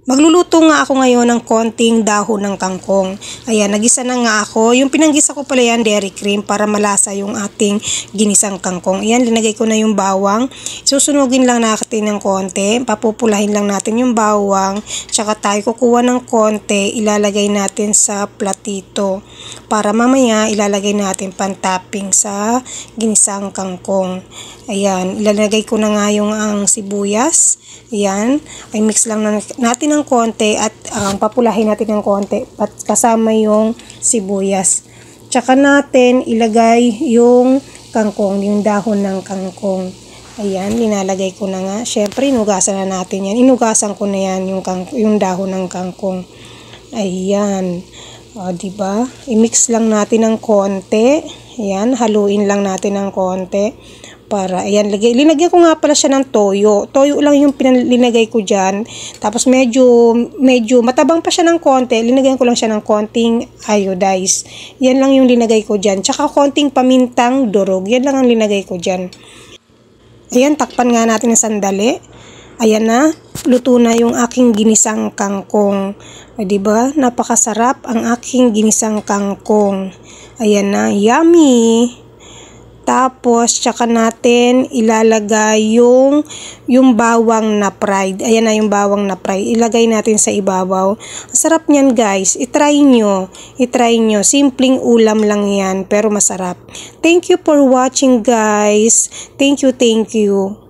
Magluluto nga ako ngayon ng konting dahon ng kangkong. Ayan, nagisa na nga ako. Yung pinanggisa ko pala yan, dairy cream, para malasa yung ating ginisang kangkong. Ayan, linagay ko na yung bawang. Susunugin lang natin ng konti. Papupulahin lang natin yung bawang. Tsaka tayo kukuha ng konti, ilalagay natin sa platito. Para mamaya, ilalagay natin pan-topping sa ginisang kangkong. Ayan, ilalagay ko na nga yung ang sibuyas. Ayan, ay mix lang natin ng konti at papulahin natin ng konti at kasama yung sibuyas. Tsaka natin ilagay yung kangkong, yung dahon ng kangkong. Ayan, linalagay ko na nga. Syempre, inugasan na natin yan. Inugasan ko na yan yung dahon ng kangkong. Ayan. O, diba? I-mix lang natin ng konti. Ayan, haluin lang natin ng konti. Para, ayan, linagyan ko nga pala siya ng toyo. Toyo lang yung linagay ko dyan. Tapos medyo matabang pa siya ng konti. Linagyan ko lang siya ng konting iodized. Yan lang yung linagay ko dyan. Tsaka konting pamintang durog. Yan lang ang linagay ko dyan. Ayan, takpan nga natin ng sandali. Ayan na, luto na yung aking ginisang kangkong. O, diba? Napakasarap ang aking ginisang kangkong. Ayan na, yummy! Tapos, tsaka natin ilalagay yung bawang na fried. Ayan na yung bawang na fried. Ilagay natin sa ibabaw. Masarap niyan guys. I-try nyo. I-try nyo. Simpleng ulam lang yan, pero masarap. Thank you for watching guys. Thank you, thank you.